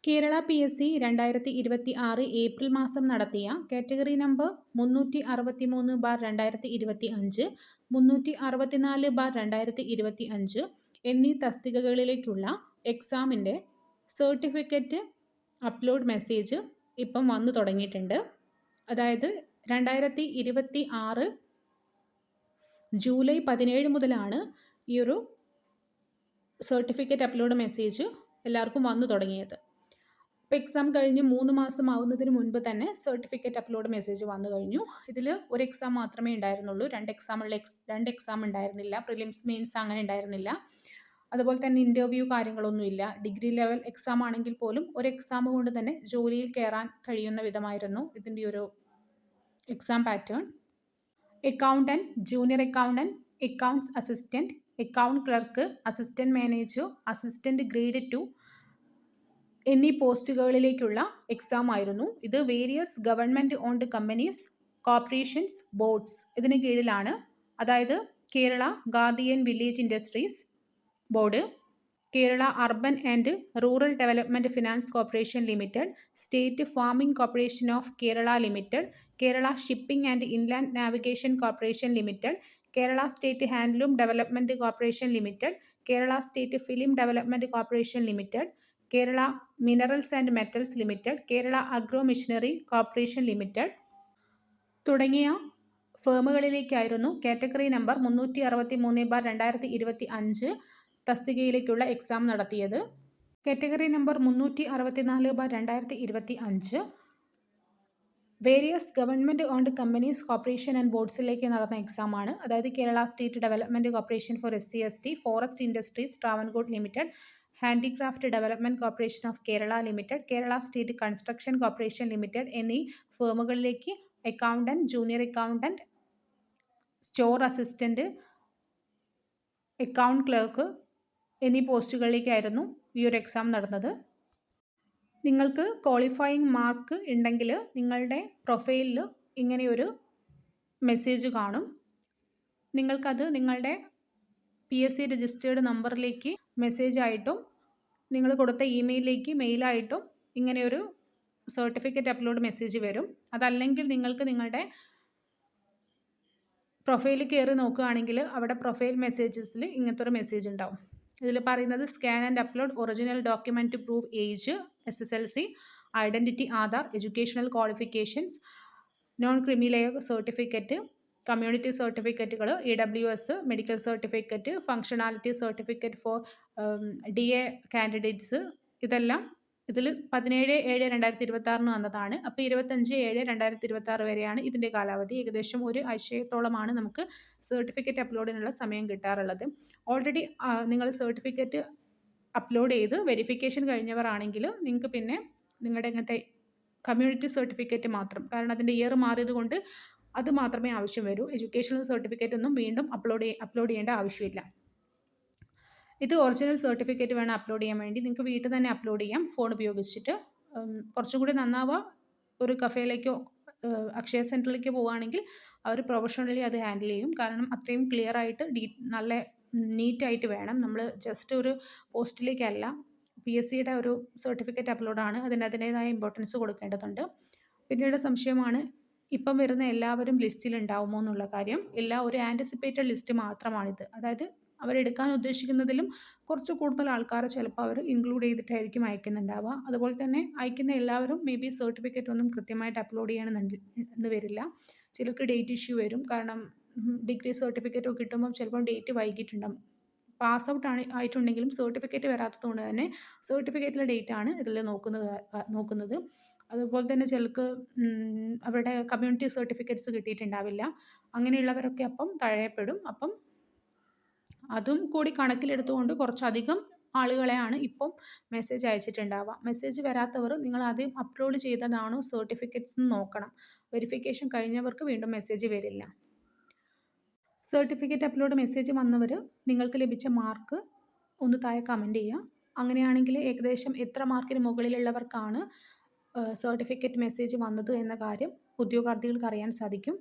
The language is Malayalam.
കേരള PSC 2026 ഏപ്രിൽ മാസം നടത്തിയ കാറ്റഗറി നമ്പർ 363/2025, 364/2025 എന്നീ തസ്തികകളിലേക്കുള്ള എക്സാമിൻ്റെ സർട്ടിഫിക്കറ്റ് അപ്ലോഡ് മെസ്സേജ് ഇപ്പം വന്നു തുടങ്ങിയിട്ടുണ്ട്. അതായത് 2026 ജൂലൈ 17 മുതലാണ് ഈ ഒരു സർട്ടിഫിക്കറ്റ് അപ്ലോഡ് മെസ്സേജ് എല്ലാവർക്കും വന്നു തുടങ്ങിയത്. ഇപ്പോൾ എക്സാം കഴിഞ്ഞ് 3 മാസം ആവുന്നതിന് മുൻപ് തന്നെ സർട്ടിഫിക്കറ്റ് അപ്ലോഡ് മെസ്സേജ് വന്നു കഴിഞ്ഞു. ഇതിൽ ഒരു എക്സാം മാത്രമേ ഉണ്ടായിരുന്നുള്ളൂ. രണ്ട് എക്സാം ഉണ്ടായിരുന്നില്ല. പ്രിലിംസ്, മെയിൻസ് അങ്ങനെ ഉണ്ടായിരുന്നില്ല. അതുപോലെ തന്നെ ഇൻ്റർവ്യൂ കാര്യങ്ങളൊന്നുമില്ല. ഡിഗ്രി ലെവൽ എക്സാം ആണെങ്കിൽ പോലും ഒരു എക്സാം കൊണ്ട് തന്നെ ജോലിയിൽ കയറാൻ കഴിയുന്ന വിധമായിരുന്നു ഇതിൻ്റെ ഒരു exam pattern. Accountant, junior accountant, accounts assistant, account clerk, assistant manager, assistant grade 2 എന്നീ പോസ്റ്റുകളിലേക്കുള്ള എക്സാം ആയിരുന്നു. ഇത് various government owned companies, corporations, boards ഇതിന് കീഴിലാണ്. അതായത് Kerala guardian village industries board, Kerala urban and rural development finance corporation limited, state farming corporation of Kerala limited, Kerala shipping and inland navigation corporation limited, Kerala state handloom development corporation limited, Kerala state film development corporation limited, Kerala minerals and metals limited, Kerala agro machinery corporation limited തുടങ്ങിയ ഫേമുകളിലേക്കായിരുന്നു കാറ്റഗറി നമ്പർ 363/2025 തസ്തികയിലേക്കുള്ള എക്സാം നടത്തിയത്. Category number 364/2025 various government owned companies, corporation and ബോർഡ്സിലേക്ക് നടന്ന എക്സാമാണ്. അതായത് Kerala state development corporation for SC/ST, forest industries Travancore limited, handicraft development corporation of Kerala limited, Kerala state construction corporation limited എന്നീ ഫേമുകളിലേക്ക് accountant, junior accountant, store assistant, account clerk എന്നീ പോസ്റ്റുകളിലേക്കായിരുന്നു ഈ ഒരു എക്സാം നടന്നത്. നിങ്ങൾക്ക് ക്വാളിഫയിങ് മാർക്ക് ഉണ്ടെങ്കിൽ നിങ്ങളുടെ പ്രൊഫൈലിൽ ഇങ്ങനെയൊരു മെസ്സേജ് കാണും. നിങ്ങൾക്കത് നിങ്ങളുടെ PSC രജിസ്റ്റേർഡ് നമ്പറിലേക്ക് മെസ്സേജ് ആയിട്ടും നിങ്ങൾ കൊടുത്ത ഇമെയിലിലേക്ക് മെയിലായിട്ടും ഇങ്ങനെയൊരു സർട്ടിഫിക്കറ്റ് അപ്ലോഡ് മെസ്സേജ് വരും. അതല്ലെങ്കിൽ നിങ്ങൾക്ക് നിങ്ങളുടെ പ്രൊഫൈലിൽ കയറി നോക്കുകയാണെങ്കിൽ അവിടെ പ്രൊഫൈൽ മെസ്സേജസിൽ ഇങ്ങനത്തെ ഒരു മെസ്സേജ് ഉണ്ടാവും. ഇതിൽ പറയുന്നത് scan and upload original document to prove age, SSLC, identity, Aadhaar, educational qualifications, non creamy layer certificate, community സർട്ടിഫിക്കറ്റുകൾ, EWS, medical certificate, functionality certificate for DA candidates ഇതെല്ലാം ഇതിൽ 17/7/2026 വന്നതാണ്. അപ്പോൾ 25/7/2026 വരെയാണ് ഇതിൻ്റെ കാലാവധി. ഏകദേശം ഒരു ആഴ്ചത്തോളമാണ് നമുക്ക് സർട്ടിഫിക്കറ്റ് അപ്ലോഡിനുള്ള സമയം കിട്ടാറുള്ളത്. ഓൾറെഡി നിങ്ങൾ സർട്ടിഫിക്കറ്റ് അപ്ലോഡ് ചെയ്ത് വെരിഫിക്കേഷൻ കഴിഞ്ഞവർ ആണെങ്കിൽ നിങ്ങൾക്ക് പിന്നെ നിങ്ങളുടെ ഇങ്ങനത്തെ കമ്മ്യൂണിറ്റി സർട്ടിഫിക്കറ്റ് മാത്രം, കാരണം അതിൻ്റെ ഇയർ മാറിയത് കൊണ്ട് അത് മാത്രമേ ആവശ്യം വരൂ. എഡ്യൂക്കേഷണൽ സർട്ടിഫിക്കറ്റ് ഒന്നും വീണ്ടും അപ്ലോഡ് ചെയ്യേണ്ട ആവശ്യമില്ല. ഇത് ഒറിജിനൽ സർട്ടിഫിക്കറ്റ് വേണം അപ്ലോഡ് ചെയ്യാൻ വേണ്ടി. നിങ്ങൾക്ക് വീട്ടിൽ തന്നെ അപ്ലോഡ് ചെയ്യാം ഫോൺ ഉപയോഗിച്ചിട്ട്. കുറച്ചും കൂടി നന്നാവുക ഒരു കഫേയിലേക്കോ അക്ഷയ സെൻറ്ററിലേക്കോ പോവുകയാണെങ്കിൽ അവർ പ്രൊഫഷണലി അത് ഹാൻഡിൽ ചെയ്യും. കാരണം അത്രയും ക്ലിയർ ആയിട്ട് നല്ല നീറ്റായിട്ട് വേണം. നമ്മൾ ജസ്റ്റ് ഒരു പോസ്റ്റിലേക്കല്ല, PSCയുടെ ഒരു സർട്ടിഫിക്കറ്റ് അപ്ലോഡാണ്, അതിൻ്റേതായ ഇമ്പോർട്ടൻസ് കൊടുക്കേണ്ടതുണ്ട്. പിന്നീട് സംശയമാണ് ഇപ്പം വരുന്ന എല്ലാവരും ലിസ്റ്റിൽ ഉണ്ടാവുമോ എന്നുള്ള കാര്യം. ഒരു ആൻറ്റിസിപ്പേറ്റഡ് ലിസ്റ്റ് മാത്രമാണിത്. അതായത് അവരെടുക്കാൻ ഉദ്ദേശിക്കുന്നതിലും കുറച്ച് കൂടുതൽ ആൾക്കാരെ ചിലപ്പോൾ അവർ ഇൻക്ലൂഡ് ചെയ്തിട്ടായിരിക്കും അയക്കുന്നുണ്ടാവുക. അതുപോലെ തന്നെ അയക്കുന്ന എല്ലാവരും മേ ബി സർട്ടിഫിക്കറ്റ് ഒന്നും കൃത്യമായിട്ട് അപ്ലോഡ് ചെയ്യണമെന്ന് വരില്ല. ചിലർക്ക് ഡേറ്റ് ഇഷ്യൂ വരും. കാരണം ഡിഗ്രി സർട്ടിഫിക്കറ്റ് ഒക്കെ കിട്ടുമ്പോൾ ചിലപ്പോൾ ഡേറ്റ് വൈകിട്ടുണ്ടാകും. പാസ് ഔട്ട് ആയിട്ടുണ്ടെങ്കിലും സർട്ടിഫിക്കറ്റ് വരാത്തത് കൊണ്ട് തന്നെ സർട്ടിഫിക്കറ്റിലെ ഡേറ്റാണ് ഇതിൽ നോക്കുന്നത്. അതുപോലെ തന്നെ ചിലർക്ക് അവരുടെ കമ്മ്യൂണിറ്റി സർട്ടിഫിക്കറ്റ്സ് കിട്ടിയിട്ടുണ്ടാവില്ല. അങ്ങനെയുള്ളവരൊക്കെ അപ്പം തഴയപ്പെടും. അപ്പം അതും കൂടി കണക്കിലെടുത്തുകൊണ്ട് കുറച്ചധികം ആളുകളെയാണ് ഇപ്പം മെസ്സേജ് അയച്ചിട്ടുണ്ടാവുക. മെസ്സേജ് വരാത്തവർ നിങ്ങൾ ആദ്യം അപ്ലോഡ് ചെയ്തതാണോ സർട്ടിഫിക്കറ്റ്സ് എന്ന് നോക്കണം. വെരിഫിക്കേഷൻ കഴിഞ്ഞവർക്ക് വീണ്ടും മെസ്സേജ് വരില്ല. സർട്ടിഫിക്കറ്റ് അപ്ലോഡ് മെസ്സേജ് വന്നവർ നിങ്ങൾക്ക് ലഭിച്ച മാർക്ക് ഒന്ന് താഴെ കമൻറ്റ് ചെയ്യുക. അങ്ങനെയാണെങ്കിൽ ഏകദേശം എത്ര മാർക്കിന് മുകളിലുള്ളവർക്കാണ് സർട്ടിഫിക്കറ്റ് മെസ്സേജ് വന്നത് എന്ന കാര്യം ഉദ്യോഗാർത്ഥികൾക്ക് അറിയാൻ സാധിക്കും.